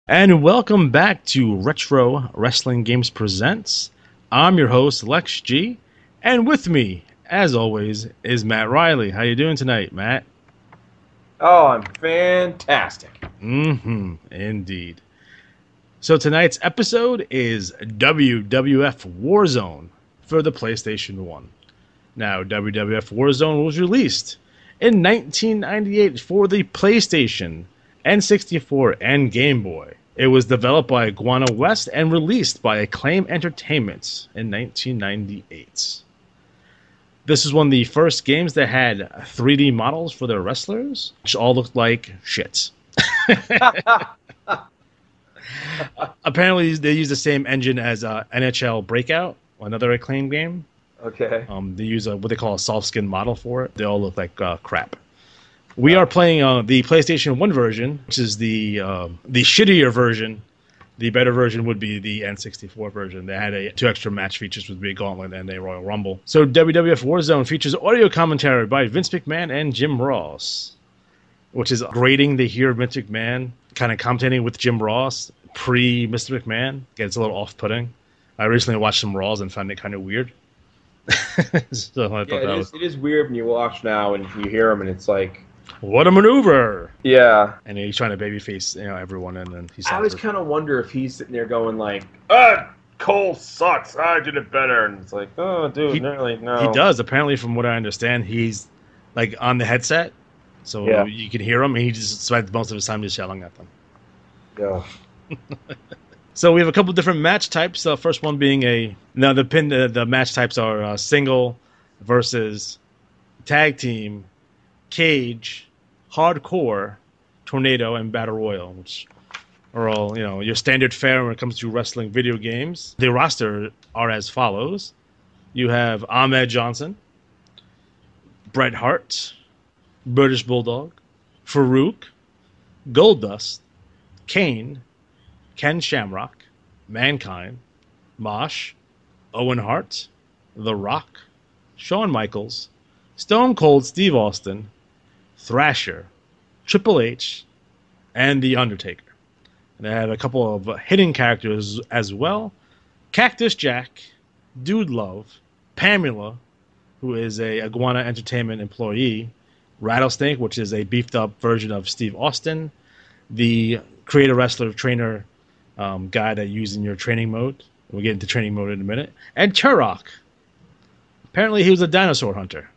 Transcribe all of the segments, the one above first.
And welcome back to Retro Wrestling Games Presents. I'm your host, Lex G, and with me, as always, is Matt Riley. How you doing tonight, Matt? Oh, I'm fantastic. Indeed. So tonight's episode is WWF Warzone for the PlayStation 1. Now, WWF Warzone was released in 1998 for the PlayStation, N64, and Game Boy. It was developed by Iguana West and released by Acclaim Entertainment in 1998. This is one of the first games that had 3D models for their wrestlers, which all looked like shit. Apparently, they use the same engine as NHL Breakout, another Acclaim game. Okay. They use what they call a soft skin model for it. They all look like crap. We are playing the PlayStation 1 version, which is the shittier version. The better version would be the N64 version. They had two extra match features with Big Gauntlet and a Royal Rumble. So WWF Warzone features audio commentary by Vince McMahon and Jim Ross, which is grating to hear Vince McMahon kind of commentating with Jim Ross pre-Mr. McMahon. It's a little off-putting. I recently watched some Raws and found it kind of weird. So I thought it is weird when you watch now and you hear him and it's like, what a maneuver! Yeah. And he's trying to babyface, everyone, and then he's. I always kind of wonder if he's sitting there going like, Cole sucks. I did it better, and it's like, oh, dude, really, no. He does. Apparently, from what I understand, he's like on the headset, so you can hear him, and he just spends most of his time just yelling at them. Yeah. So we have a couple of different match types. The first one being the match types are single versus tag team, cage, hardcore, tornado, and battle royal, which are all your standard fare when it comes to wrestling video games. The roster are as follows: you have Ahmed Johnson, Bret Hart, British Bulldog, Farouk, Goldust, Kane, Ken Shamrock, Mankind, Mosh, Owen Hart, The Rock, Shawn Michaels, Stone Cold Steve Austin, Thrasher, Triple H, and The Undertaker. And they have a couple of hidden characters as well: Cactus Jack, Dude Love, Pamela, who is a Iguana Entertainment employee, Rattlesnake, which is a beefed up version of Steve Austin, the creator wrestler trainer guy that you use in your training mode. We'll get into training mode in a minute. And Turok. Apparently he was a dinosaur hunter.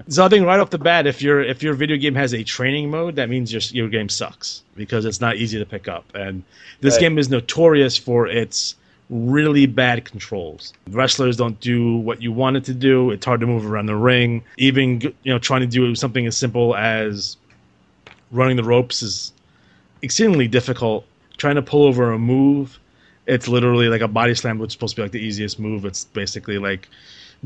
So I think right off the bat, if your video game has a training mode, that means your game sucks, because it's not easy to pick up. And this game is notorious for its really bad controls. Wrestlers don't do what you want it to do. It's hard to move around the ring. Even trying to do something as simple as running the ropes is exceedingly difficult. Trying to pull over a move, it's literally like a body slam, which is supposed to be like the easiest move. It's basically like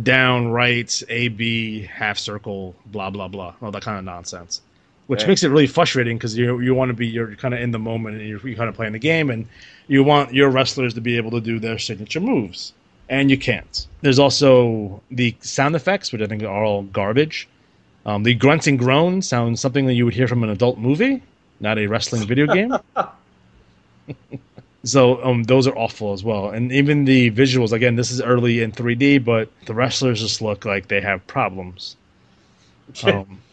down, right, A, B, half circle, blah, blah, blah. All that kind of nonsense. Which makes it really frustrating, because you want to be, you're kind of in the moment, and you're kind of playing the game, and you want your wrestlers to be able to do their signature moves. And you can't. There's also the sound effects, which I think are all garbage. The grunts and groans sound something that you would hear from an adult movie, not a wrestling video game. So those are awful as well. And even the visuals, again, this is early in 3D, but the wrestlers just look like they have problems.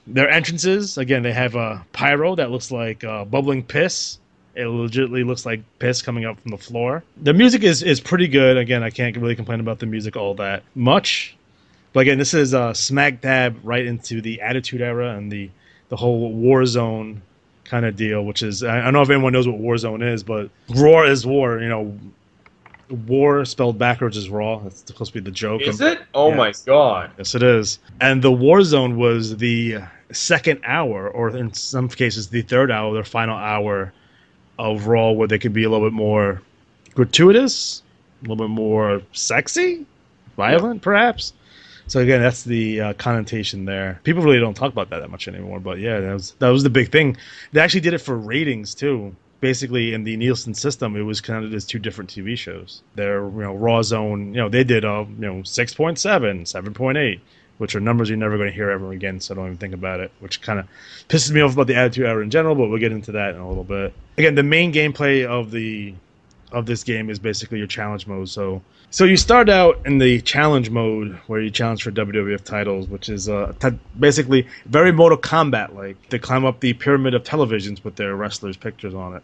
Their entrances, again, they have a pyro that looks like bubbling piss. It legitimately looks like piss coming up from the floor. The music is pretty good. Again, I can't really complain about the music all that much. But again, this is smack dab right into the Attitude Era and the whole Warzone kind of deal, which is, I don't know if anyone knows what Warzone is, but Roar is war. War spelled backwards is Raw. That's supposed to be the joke. Is it? Oh my god. Yes, it is. And the Warzone was the second hour, or in some cases the third hour, their final hour of Raw, where they could be a little bit more gratuitous, a little bit more sexy, violent, perhaps. So again, that's the connotation there. People really don't talk about that much anymore, but yeah, that was the big thing. They actually did it for ratings too. Basically, in the Nielsen system, it was counted as two different TV shows. Their Raw Zone, they did 6.7, 7.8. which are numbers you're never going to hear ever again, so don't even think about it, which kind of pisses me off about the Attitude Era in general, but we'll get into that in a little bit. Again, the main gameplay of this game is basically your challenge mode. So you start out in the challenge mode where you challenge for WWF titles, which is basically very Mortal Kombat-like. They climb up the pyramid of televisions with their wrestlers' pictures on it.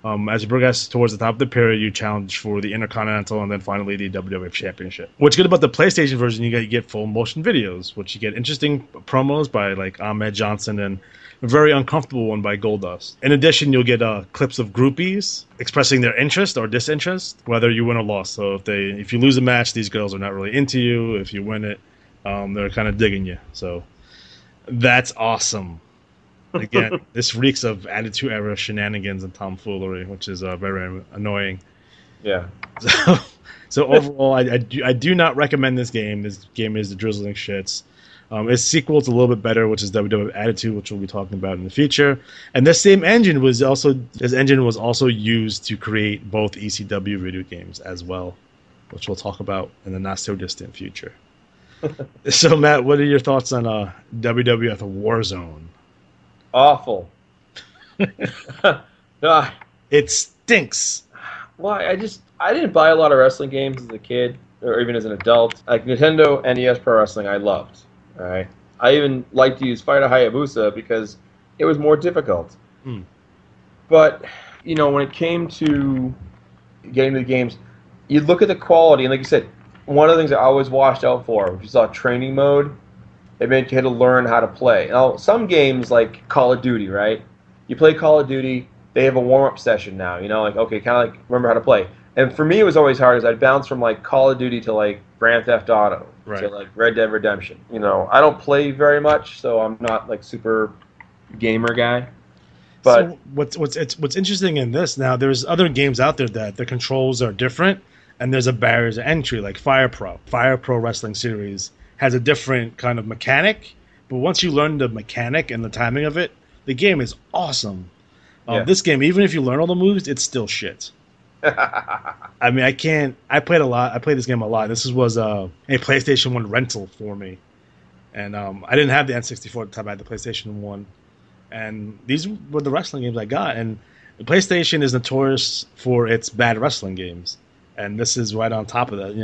As you progress towards the top of the pyramid, you challenge for the Intercontinental and then finally the WWF Championship. What's good about the PlayStation version, you get full motion videos, which you get interesting promos by like Ahmed Johnson and a very uncomfortable one by Goldust. In addition, you'll get clips of groupies expressing their interest or disinterest, whether you win or loss. So if you lose a match, these girls are not really into you. If you win it, they're kind of digging you. So that's awesome. Again, this reeks of Attitude Era shenanigans and tomfoolery, which is very annoying. Yeah. So overall, I do not recommend this game. This game is the drizzling shits. Its sequel is a little bit better, which is WWF Attitude, which we'll be talking about in the future. And this same engine was also used to create both ECW video games as well, which we'll talk about in the not so distant future. So Matt, what are your thoughts on WWF Warzone? Awful. It stinks. Well, I didn't buy a lot of wrestling games as a kid or even as an adult. Like Nintendo NES Pro Wrestling, I loved. All right. I even liked to use Fighter Hayabusa because it was more difficult. But when it came to getting to the games, you look at the quality, and like you said, one of the things I always watched out for, if you saw training mode, it meant you had to learn how to play. Now, some games like Call of Duty, right? You play Call of Duty, they have a warm-up session now. Okay, kind of like remember how to play. And for me, it was always hard as I'd bounce from like Call of Duty to like Grand Theft Auto to like Red Dead Redemption. I don't play very much, so I'm not like super gamer guy. But so what's interesting in this now, there's other games out there that the controls are different, and there's a barrier to entry like Fire Pro Wrestling Series has a different kind of mechanic, but once you learn the mechanic and the timing of it, the game is awesome. This game, even if you learn all the moves, it's still shit. I mean, I played this game a lot. This was a PlayStation 1 rental for me. And I didn't have the N64 at the time. I had the PlayStation 1. And these were the wrestling games I got. And the PlayStation is notorious for its bad wrestling games. And this is right on top of that,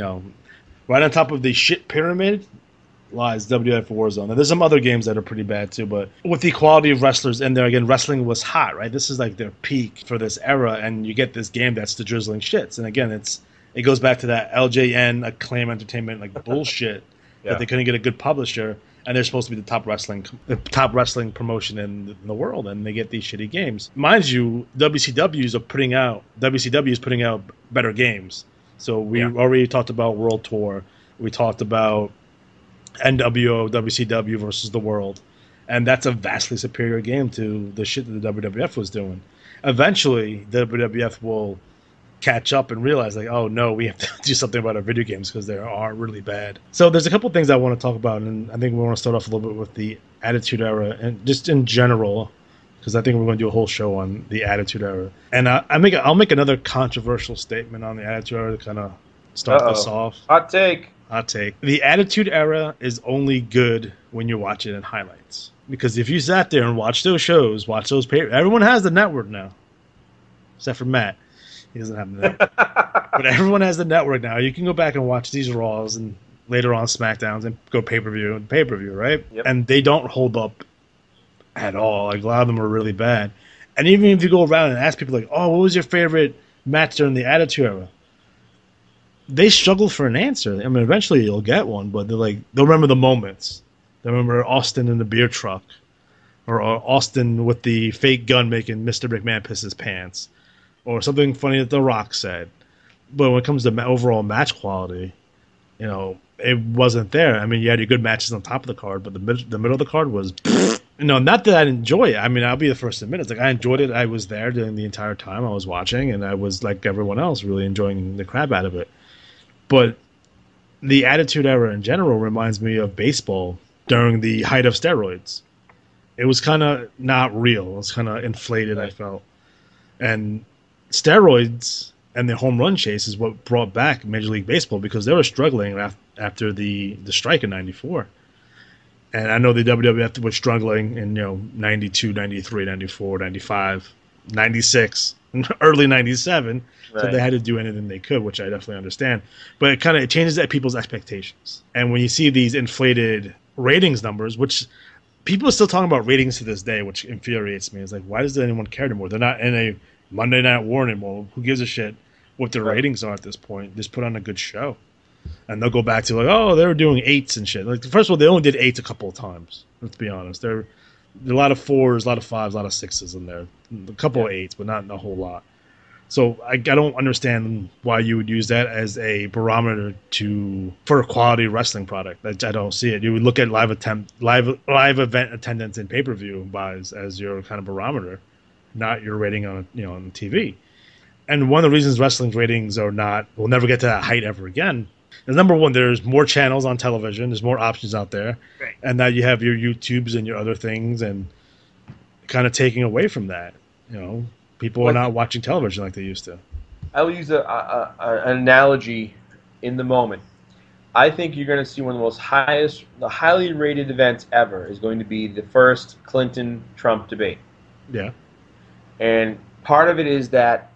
right on top of the shit pyramid lies WWF Warzone. Now, there's some other games that are pretty bad too, but with the quality of wrestlers in there, again, wrestling was hot, right? This is like their peak for this era, and you get this game that's the drizzling shits. And again, it goes back to that LJN Acclaim Entertainment like bullshit that they couldn't get a good publisher, and they're supposed to be the top wrestling promotion in the world, and they get these shitty games. Mind you, WCW is putting out better games. So we already talked about World Tour. We talked about NWO, WCW versus the World. And that's a vastly superior game to the shit that the WWF was doing. Eventually, the WWF will catch up and realize, like, oh, no, we have to do something about our video games because they are really bad. So there's a couple things I want to talk about, and I think we want to start off a little bit with the Attitude Era, and just in general, because I think we're going to do a whole show on the Attitude Era. And I'll make another controversial statement on the Attitude Era to kind of start this off. Hot take. The Attitude Era is only good when you watch it in highlights. Because if you sat there and watched those shows, watch those papers, everyone has the network now. Except for Matt. He doesn't have the network. But everyone has the network now. You can go back and watch these Raws and later on SmackDowns and go pay-per-view, right? Yep. And they don't hold up at all. Like, a lot of them are really bad. And even if you go around and ask people, like, oh, what was your favorite match during the Attitude Era? They struggle for an answer. I mean, eventually you'll get one, but they'll remember the moments. They'll remember Austin in the beer truck, or Austin with the fake gun making Mr. McMahon piss his pants, or something funny that The Rock said. But when it comes to overall match quality, it wasn't there. I mean, you had your good matches on top of the card, but the middle of the card was, not that I didn't enjoy it. I mean, I'll be the first to admit it. It's like I enjoyed it. I was there during the entire time I was watching, and I was like everyone else, really enjoying the crap out of it. But the Attitude Era in general reminds me of baseball during the height of steroids. It was kind of not real. It was kind of inflated, I felt. And steroids and the home run chase is what brought back Major League Baseball, because they were struggling after the strike in '94. And I know the WWF was struggling in, 92, 93, 94, 95, 96, early 97. So Right. they had to do anything they could, which I definitely understand. But it changes people's expectations. And when you see these inflated ratings numbers, which people are still talking about ratings to this day, which infuriates me. It's like, why does anyone care anymore? They're not in a Monday Night War anymore. Who gives a shit what their Right. ratings are at this point? Just put on a good show. And they'll go back to like, oh, they were doing 8s and shit. Like, first of all, they only did 8s a couple of times. Let's be honest. There are a lot of 4s, a lot of 5s, a lot of 6s in there. A couple of 8s, but not a whole lot. So I don't understand why you would use that as a barometer for a quality wrestling product. I don't see it. You would look at live event attendance and pay-per-view buys as your kind of barometer, not your rating on TV. And one of the reasons wrestling's ratings will never get to that height ever again is, number one, there's more channels on television, there's more options out there, Right. and now you have your YouTubes and your other things, and kind of taking away from that. People are not watching television like they used to. I will use an analogy in the moment. I think you're going to see one of the highly rated events ever is going to be the first Clinton-Trump debate. Yeah. And part of it is that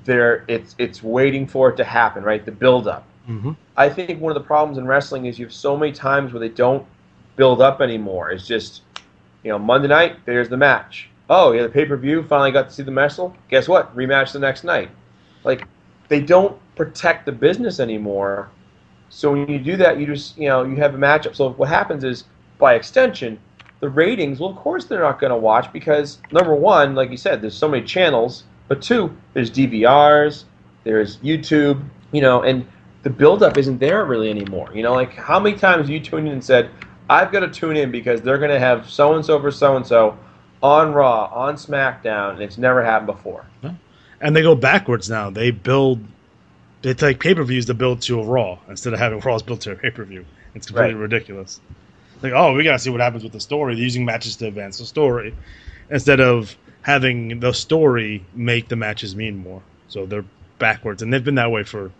it's waiting for it to happen, right? The build-up. Mm-hmm. I think one of the problems in wrestling is you have so many times where they don't build up anymore. It's just, Monday night, there's the match. Oh, yeah, the pay-per-view, finally got to see the wrestle. Guess what? Rematch the next night. Like, they don't protect the business anymore. So when you do that, you just, you have a matchup. So what happens is, by extension, the ratings, well, of course they're not going to watch because, number one, like you said, there's so many channels. But two, there's DVRs, there's YouTube, and the build-up isn't there really anymore. Like, how many times you tuned in and said, I've got to tune in because they're going to have so-and-so versus so-and-so on Raw, on SmackDown, and it's never happened before. And they go backwards now. They take pay-per-views to build to a Raw instead of having Raws built to a pay-per-view. It's completely ridiculous. Like, oh, we got to see what happens with the story. They're using matches to advance the story instead of having the story make the matches mean more. So they're backwards, and they've been that way for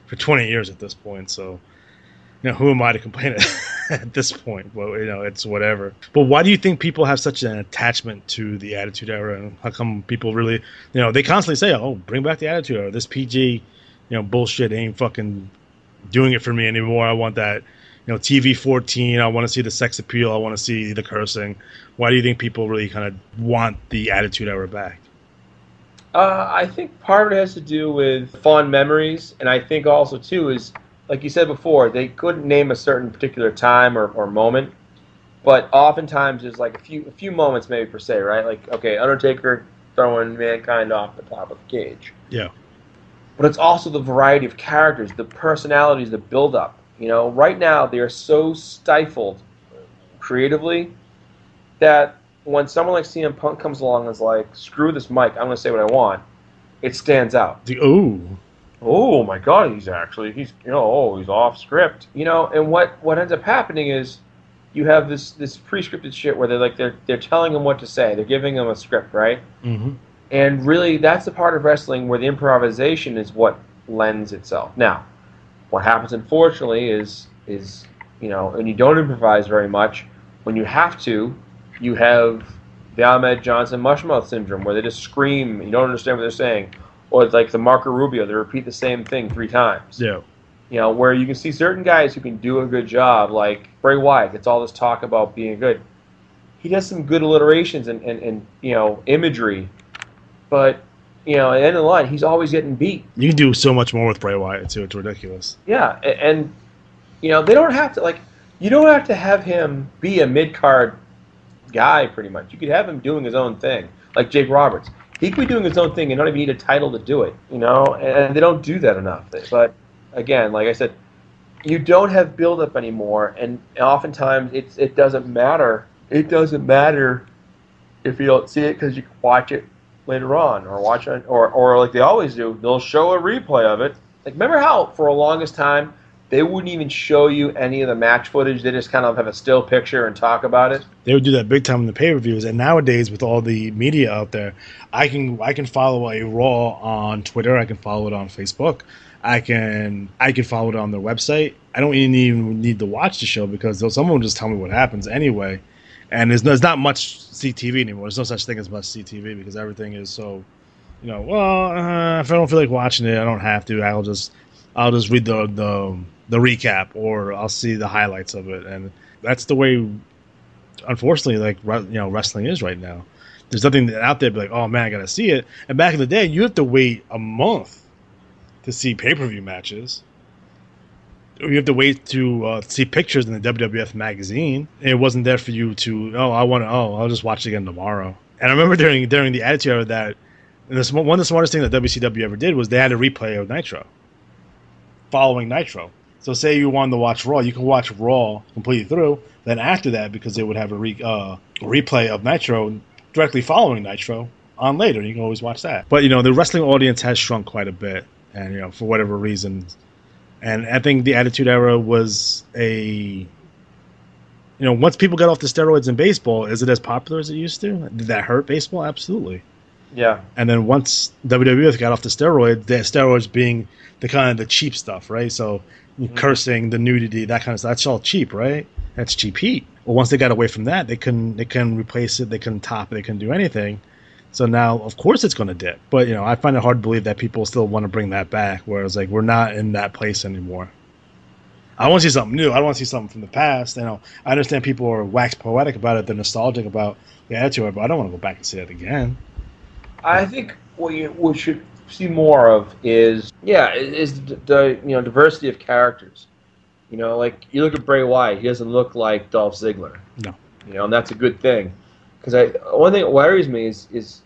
20 years at this point. So, who am I to complain at this point? Well, it's whatever. But why do you think people have such an attachment to the Attitude Era? And how come people really, they constantly say, oh, bring back the Attitude Era. This PG, bullshit ain't fucking doing it for me anymore. I want that, TV 14. I want to see the sex appeal. I want to see the cursing. Why do you think people really kind of want the Attitude Era back? I think part of it has to do with fond memories, and I think also, too, is, like you said before, they couldn't name a certain particular time or moment, but oftentimes there's like a few moments maybe per se, right? Like, okay, Undertaker throwing Mankind off the top of the cage. Yeah. But it's also the variety of characters, the personalities, the build-up. Right now they are so stifled creatively that when someone like CM Punk comes along and is like, screw this mic, I'm going to say what I want, it stands out. Oh my God, he's off script. And what ends up happening is you have this pre-scripted shit where they're telling him what to say. They're giving him a script, right? Mm-hmm. And really, that's the part of wrestling where the improvisation is what lends itself. Now, what happens, unfortunately, is and you don't improvise very much. When you have to, you have the Ahmed Johnson mushmouth syndrome, where they just scream, you don't understand what they're saying. Or it's like the Marco Rubio, they repeat the same thing 3 times. Yeah. Where you can see certain guys who can do a good job, like Bray Wyatt gets all this talk about being good. He does some good alliterations and imagery, but at the end of the line, he's always getting beat. You can do so much more with Bray Wyatt too. It's ridiculous. Yeah, and they don't have to you don't have to have him be a mid-card guy. Pretty much, you could have him doing his own thing, like Jake Roberts. He could be doing his own thing and not even need a title to do it, and they don't do that enough. But again, like I said, you don't have build-up anymore, and oftentimes it doesn't matter. It doesn't matter if you don't see it because you can watch it later on, or watch it, or like they always do, they'll show a replay of it. Like, remember how for the longest time they wouldn't even show you any of the match footage? They just kind of have a still picture and talk about it. They would do that big time in the pay-per-views, and nowadays with all the media out there, I can follow a Raw on Twitter, I can follow it on Facebook, I can follow it on their website. I don't even need to watch the show because someone will just tell me what happens anyway. And there's not much CTV anymore. There's no such thing as much CTV because everything is so, if I don't feel like watching it, I don't have to. I'll just read the recap or I'll see the highlights of it, and that's the way, unfortunately, like wrestling is right now. There's nothing out there like, oh man, I gotta see it. And back in the day, you have to wait a month to see pay-per-view matches. You have to wait to see pictures in the WWF magazine. It wasn't there for you to, I'll just watch it again tomorrow. And I remember during the Attitude Era that one of the smartest things that WCW ever did was they had a replay of Nitro, following Nitro. So say you wanted to watch Raw, you can watch Raw completely through. Then after that, because they would have a replay of Nitro directly following Nitro on later, you can always watch that. But the wrestling audience has shrunk quite a bit, and for whatever reason. And I think the Attitude Era was once people got off the steroids in baseball, is it as popular as it used to? Did that hurt baseball? Absolutely. Yeah. And then once WWF got off the steroids being the kind of the cheap stuff, right? So cursing, the nudity, that kind of stuff, that's all cheap, right? That's cheap heat. Well, once they got away from that, they couldn't replace it, they couldn't top it, they couldn't do anything. So now, of course, it's going to dip. But, I find it hard to believe that people still want to bring that back, whereas, like, we're not in that place anymore. I want to see something new. I want to see something from the past. I understand people are wax poetic about it. They're nostalgic about the Attitude, but I don't want to go back and see that again. I think what we should see more of is the diversity of characters. Like, you look at Bray Wyatt, he doesn't look like Dolph Ziggler. No. And that's a good thing. Because one thing that worries me is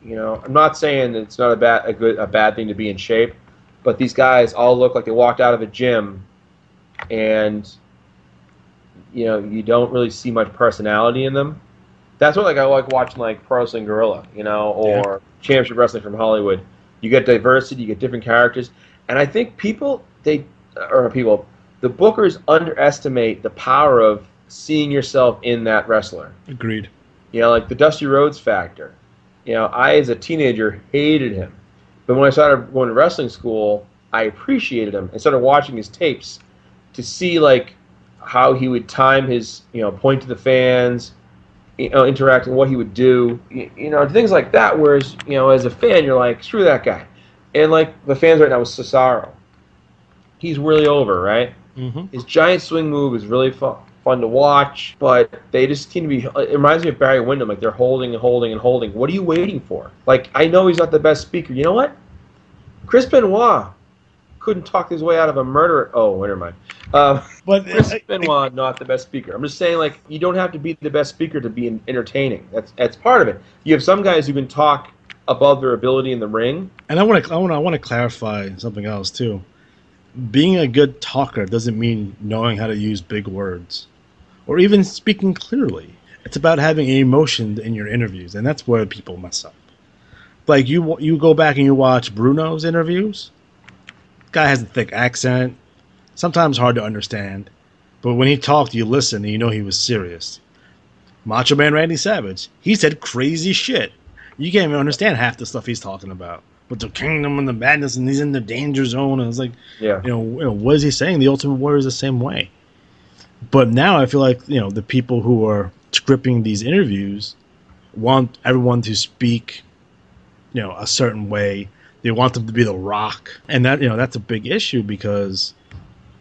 I'm not saying that it's not a bad thing to be in shape, but these guys all look like they walked out of a gym, and you don't really see much personality in them. That's what I like watching Pro Wrestling Guerrilla, or Championship Wrestling from Hollywood. You get diversity, you get different characters, and I think the bookers underestimate the power of seeing yourself in that wrestler. Agreed. Like the Dusty Rhodes factor. I, as a teenager, hated him. But when I started going to wrestling school, I appreciated him and started watching his tapes to see, how he would time his, point to the fans, interacting, what he would do, things like that. Whereas, as a fan, you're like, screw that guy. And, the fans right now with Cesaro. He's really over, right? Mm-hmm. His giant swing move is really fun to watch, but they just seem to be. It reminds me of Barry Windham. They're holding and holding and holding. What are you waiting for? I know he's not the best speaker. You know what? Chris Benoit couldn't talk his way out of a murder. Oh, never mind. But Chris Benoit not the best speaker. I'm just saying, you don't have to be the best speaker to be entertaining. That's part of it. You have some guys who can talk above their ability in the ring. And I want to clarify something else too. Being a good talker doesn't mean knowing how to use big words or even speaking clearly. It's about having emotion in your interviews, and that's where people mess up. Like, you go back and you watch Bruno's interviews. Guy has a thick accent, sometimes hard to understand, but when he talked, you listen and you know he was serious. Macho Man Randy Savage, he said crazy shit. You can't even understand half the stuff he's talking about. With the kingdom and the madness, and he's in the danger zone, and it's like, what is he saying? The Ultimate Warrior is the same way. But now I feel like, the people who are scripting these interviews want everyone to speak, a certain way. They want them to be The Rock, and that's a big issue because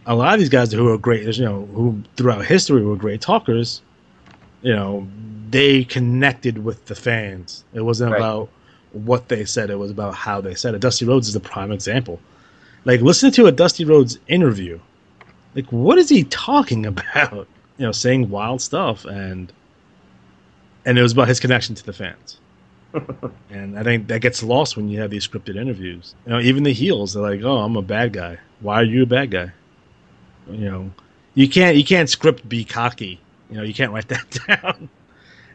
a lot of these guys who are great, who throughout history were great talkers, they connected with the fans. It wasn't about what they said, it was about how they said it. Dusty Rhodes is the prime example. Listen to a Dusty Rhodes interview. What is he talking about? Saying wild stuff, and it was about his connection to the fans. And I think that gets lost when you have these scripted interviews. Even the heels, they're like, "Oh, I'm a bad guy. Why are you a bad guy?" You can't script be cocky. You can't write that down.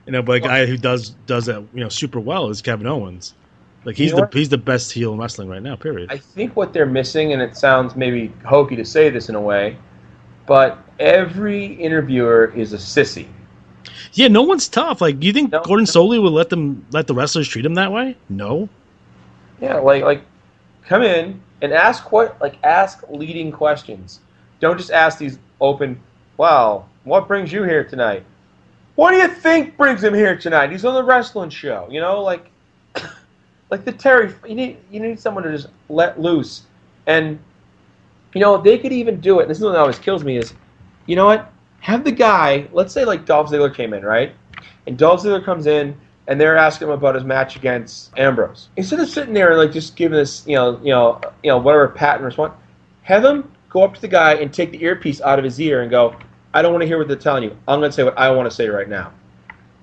But a guy who does that super well is Kevin Owens. He's the best heel in wrestling right now. Period. I think what they're missing, and it sounds maybe hokey to say this in a way, but every interviewer is a sissy. Yeah, no one's tough. Do you think Gordon Solie would let the wrestlers treat him that way? No. Yeah, Come in and ask leading questions. Don't just ask these open, well, what brings you here tonight? What do you think brings him here tonight? He's on the wrestling show. Like the Terry, you need someone to just let loose. And, they could even do it. This is what always kills me is, you know what? Have the guy, let's say like Dolph Ziggler came in, right? And Dolph Ziggler comes in, and they're asking him about his match against Ambrose. Instead of sitting there and like just giving this, whatever patent response, have him go up to the guy and take the earpiece out of his ear and go, I don't want to hear what they're telling you. I'm going to say what I want to say right now.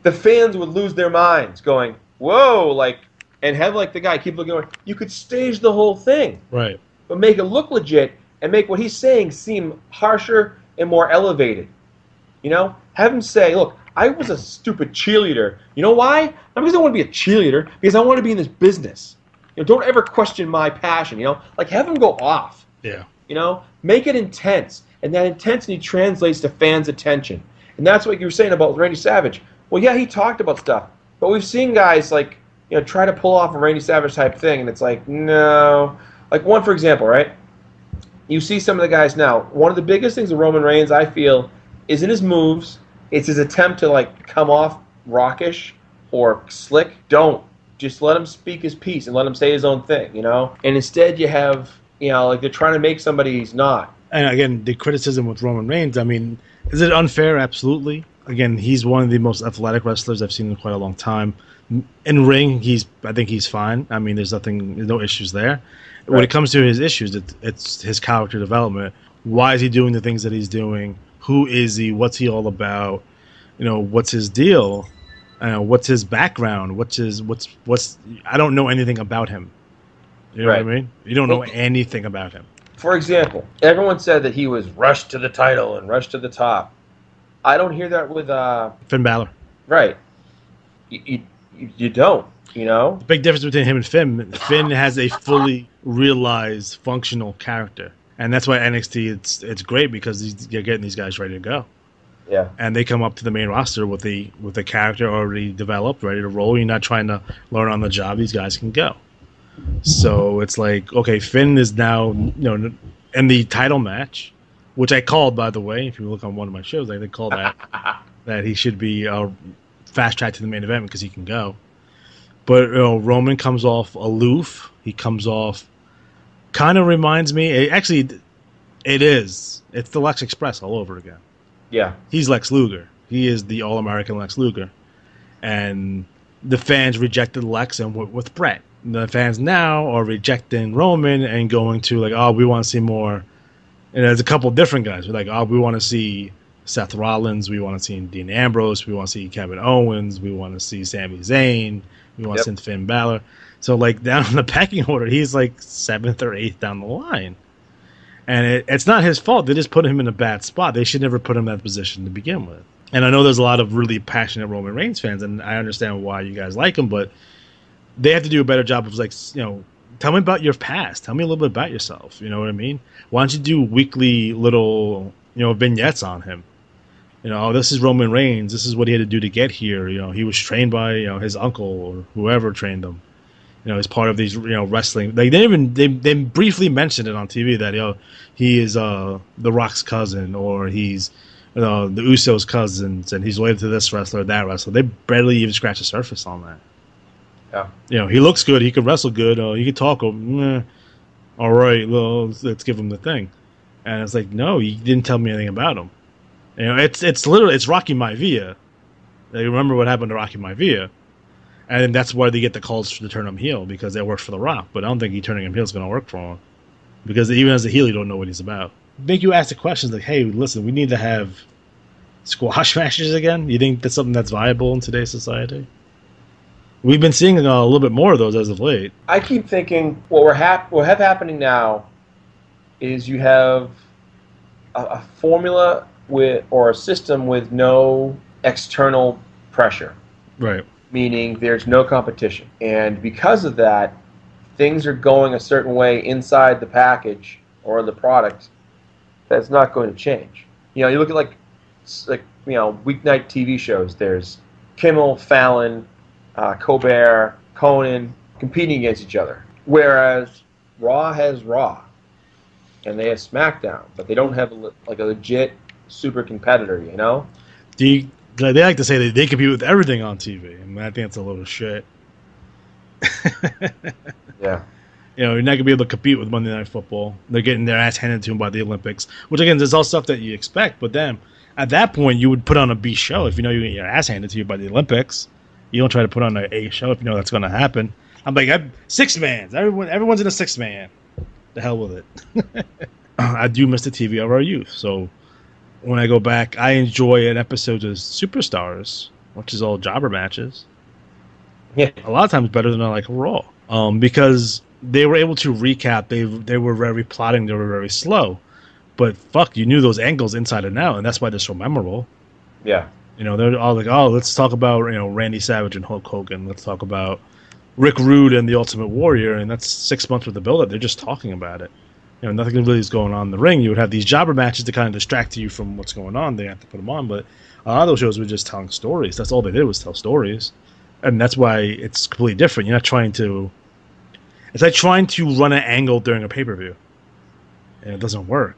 The fans would lose their minds going, whoa, and have the guy keep looking over. You could stage the whole thing. Right. But make it look legit and make what he's saying seem harsher and more elevated. Have him say, look, I was a stupid cheerleader. You know why? Not because I want to be a cheerleader, because I want to be in this business. Don't ever question my passion, have him go off. Yeah. Make it intense. And that intensity translates to fans' attention. And that's what you were saying about Randy Savage. Well, yeah, he talked about stuff. But we've seen guys try to pull off a Randy Savage type thing, and it's like, no. Like one, for example, right? You see some of the guys now. One of the biggest things of Roman Reigns, I feel, is in his moves. It's his attempt to come off rockish or slick. Don't. Just let him speak his piece and let him say his own thing, And instead you have, they're trying to make somebody he's not. And again, the criticism with Roman Reigns, I mean, is it unfair? Absolutely. Again, he's one of the most athletic wrestlers I've seen in quite a long time. In ring, I think he's fine. I mean, there's no issues there. Right. When it comes to his issues, it's his character development. Why is he doing the things that he's doing? Who is he? What's he all about? What's his deal? What's his background? I don't know anything about him. You know what I mean? You don't know anything about him. For example, everyone said that he was rushed to the title and rushed to the top. I don't hear that with Finn Balor. Right. You don't, The big difference between him and Finn has a fully realized functional character. And that's why NXT it's great because you're getting these guys ready to go. Yeah. And they come up to the main roster with a character already developed, ready to roll. You're not trying to learn on the job. These guys can go. So it's like, okay, Finn is now, in the title match, which I called, by the way. If you look on one of my shows, they called that he should be fast tracked to the main event because he can go. But Roman comes off aloof. He comes off, kind of reminds me. It is. It's the Lex Express all over again. Yeah. He's Lex Luger. He is the All-American Lex Luger. And the fans rejected Lex and went with Brett. The fans now are rejecting Roman and going to we want to see more. And there's a couple different guys. We're we want to see Seth Rollins. We want to see Dean Ambrose. We want to see Kevin Owens. We want to see Sami Zayn. We want to see Finn Balor. So down in the pecking order, he's 7th or 8th down the line. And it's not his fault. They just put him in a bad spot. They should never put him in that position to begin with. And I know there's a lot of really passionate Roman Reigns fans, and I understand why you guys like him, but they have to do a better job of tell me about your past. Tell me a little bit about yourself. You know what I mean? Why don't you do weekly little vignettes on him? This is Roman Reigns. This is what he had to do to get here. He was trained by his uncle or whoever trained him. As part of these wrestling. They briefly mentioned it on TV that he is The Rock's cousin, or he's the Usos' cousins, and he's related to this wrestler or that wrestler. They barely even scratch the surface on that. Yeah. He looks good. He can wrestle good. He can talk. All right, well, let's give him the thing. And it's no, you didn't tell me anything about him. It's literally Rocky Maivia. They remember what happened to Rocky Maivia, and that's why they get the calls to turn him heel because it works for The Rock. But I don't think turning him heel is going to work for him because even as a heel, you don't know what he's about. Make you ask the questions hey, listen, we need to have squash matches again. You think that's something that's viable in today's society? We've been seeing a little bit more of those as of late. I keep thinking what have happening now is you have a formula or a system with no external pressure. Right. Meaning there's no competition. And because of that, things are going a certain way inside the package or the product that's not going to change. You look at weeknight TV shows. There's Kimmel, Fallon, Colbert, Conan competing against each other. Whereas Raw has Raw, and they have SmackDown, but they don't have like a legit super competitor, you know? They like to say that they compete with everything on TV, and I think that's a load of shit. Yeah. You know, you're not gonna be able to compete with Monday Night Football. They're getting their ass handed to them by the Olympics, which again is all stuff that you expect. But then at that point, you would put on a B show if you know you're getting your ass handed to you by the Olympics. You don't try to put on an A show if you know that's going to happen. I'm like, six mans. Everyone's in a six man. The hell with it. I do miss the TV of our youth. So when I go back, I enjoy an episode of Superstars, which is all jobber matches. Yeah. A lot of times better than like Raw, because they were able to recap. They were very plotting. They were very slow, but fuck, you knew those angles inside and out, and that's why they're so memorable. Yeah. You know, they're all like, oh, let's talk about, you know, Randy Savage and Hulk Hogan. Let's talk about Rick Rude and the Ultimate Warrior, and that's 6 months with the build-up. They're just talking about it. You know, nothing really is going on in the ring. You would have these jobber matches to kind of distract you from what's going on. They have to put them on, but a lot of those shows were just telling stories. That's all they did was tell stories, and that's why it's completely different. You're not trying to. It's like trying to run an angle during a pay-per-view, and it doesn't work.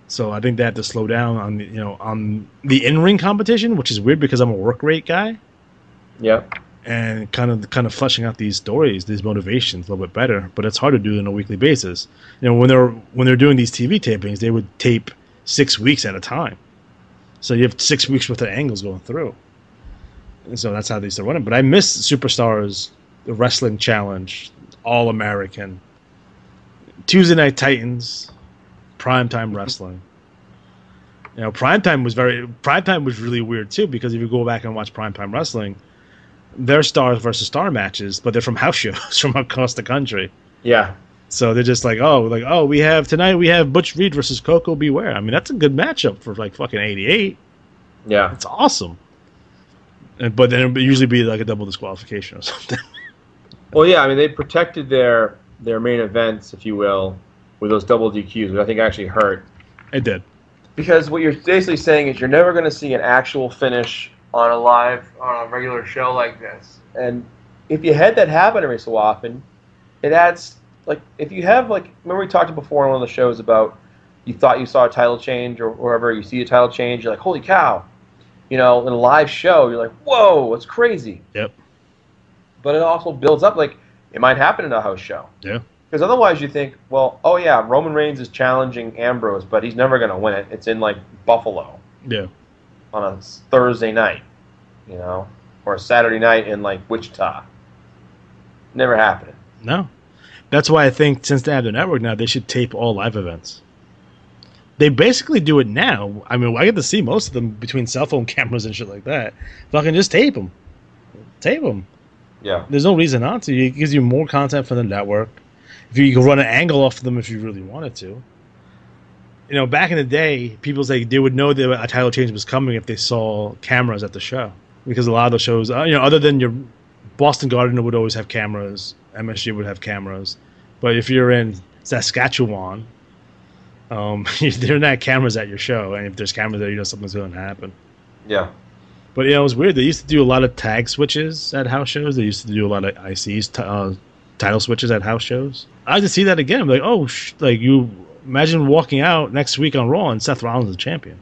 So I think they have to slow down on the, you know, on the in-ring competition, which is weird because I'm a work rate guy. Yep. And kind of fleshing out these stories, these motivations a little bit better. But it's hard to do on a weekly basis. You know, when they're doing these TV tapings, they would tape 6 weeks at a time. So you have 6 weeks worth of angles going through. And so that's how they start running. But I miss Superstars, the Wrestling Challenge, All American, Tuesday Night Titans, Primetime Wrestling. You know, Primetime was really weird too, because if you go back and watch Primetime Wrestling, they're stars versus star matches, but they're from house shows from across the country. Yeah. So they're just like, we have Butch Reed versus Coco Beware. I mean, that's a good matchup for like fucking 88. Yeah. It's awesome. But then it would usually be like a double disqualification or something. Well, yeah, I mean, they protected their main events, if you will, with those double DQs, which I think actually hurt. It did. Because what you're basically saying is you're never going to see an actual finish on a regular show like this. And if you had that happen every so often, it adds, like, if you have, like, remember we talked before on one of the shows about you thought you saw a title change or wherever you see a title change, you're like, holy cow. You know, in a live show, you're like, whoa, it's crazy. Yep. But it also builds up, like, it might happen in a house show. Yeah. Because otherwise you think, well, oh yeah, Roman Reigns is challenging Ambrose, but he's never going to win it. It's in, like, Buffalo. Yeah. On a Thursday night, you know, or a Saturday night in, like, Wichita. Never happening. No. That's why I think since they have the network now, they should tape all live events. They basically do it now. I mean, I get to see most of them between cell phone cameras and shit like that. Fucking just tape them. Tape them. Yeah. There's no reason not to. It gives you more content for the network. If you can run an angle off of them if you really wanted to. You know, back in the day, people say they would know that a title change was coming if they saw cameras at the show. Because a lot of the shows, you know, other than your Boston Garden would always have cameras, MSG would have cameras. But if you're in Saskatchewan, there are not cameras at your show. And if there's cameras there, you know something's going to happen. Yeah. But, you know, it was weird. They used to do a lot of tag switches at house shows. They used to do a lot of ICs, title switches at house shows. I just see that again. I'm like, like you imagine walking out next week on Raw and Seth Rollins is the champion.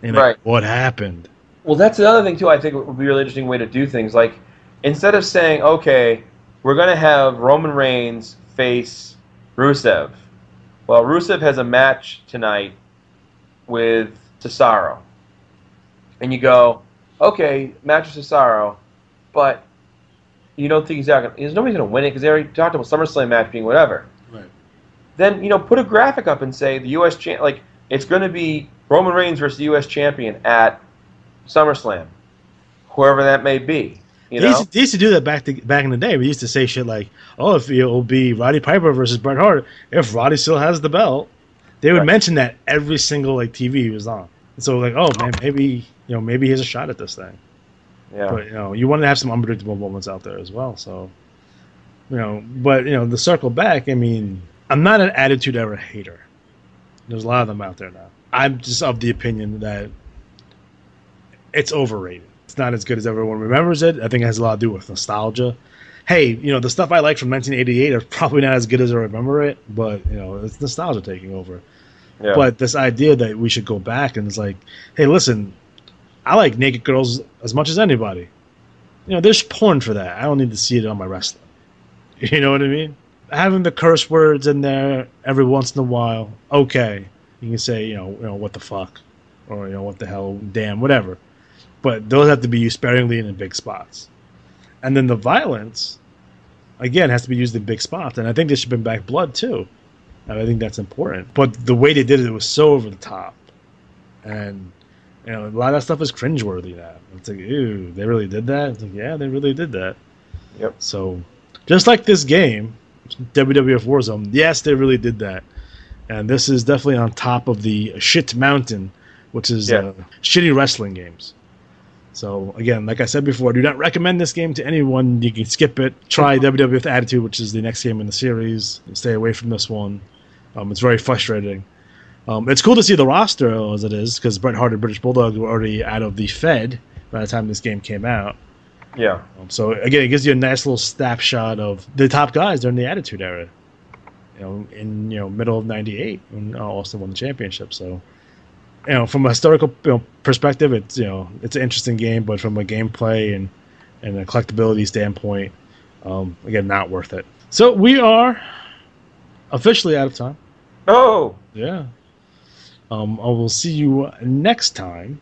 And right. Like, what happened? Well, that's another thing, too, I think would be a really interesting way to do things. Like, instead of saying, okay, we're going to have Roman Reigns face Rusev. Well, Rusev has a match tonight with Cesaro. And you go, okay, match with Cesaro, but you don't think nobody's going to win it because they already talked about SummerSlam match being whatever. Right. Then, you know, put a graphic up and say the U.S. like, it's going to be Roman Reigns versus the U.S. champion at SummerSlam, whoever that may be. You know? They used to do that back in the day. We used to say shit like, "Oh, if it will be Roddy Piper versus Bret Hart, if Roddy still has the belt," they would mention that every single like TV he was on. And so like, oh man, maybe he has a shot at this thing. Yeah. But you know, you want to have some unpredictable moments out there as well. So, you know, but you know, the circle back. I mean, I'm not an attitude era hater. There's a lot of them out there now. I'm just of the opinion that it's overrated. It's not as good as everyone remembers it. I think it has a lot to do with nostalgia. hey, the stuff I like from 1988 are probably not as good as I remember it, but it's nostalgia taking over. Yeah. But this idea that we should go back and it's like, hey, listen, I like naked girls as much as anybody. There's porn for that. I don't need to see it on my wrestling. You know what I mean? Having the curse words in there every once in a while, okay. You can say, what the fuck, or what the hell, damn, whatever. But those have to be used sparingly and in big spots. And then the violence, again, has to be used in big spots. And I think they should bring back blood too. And I think that's important. But the way they did it was so over the top, and a lot of that stuff is cringeworthy now. It's like, ew, they really did that? It's like, yeah, they really did that. Yep. So, just like this game, WWF Warzone, yes, they really did that. And this is definitely on top of the shit mountain, which is shitty wrestling games. So, again, like I said before, I do not recommend this game to anyone. You can skip it. Try WWF Attitude, which is the next game in the series. Stay away from this one. It's very frustrating. It's cool to see the roster as it is, because Bret Hart and British Bulldog were already out of the Fed by the time this game came out. Yeah. So again, it gives you a nice little snapshot of the top guys during the Attitude Era. In middle of '98 when Austin won the championship. So, from a historical perspective, it's it's an interesting game, but from a gameplay and a collectability standpoint, again, not worth it. So we are officially out of time. Oh. Yeah. I will see you next time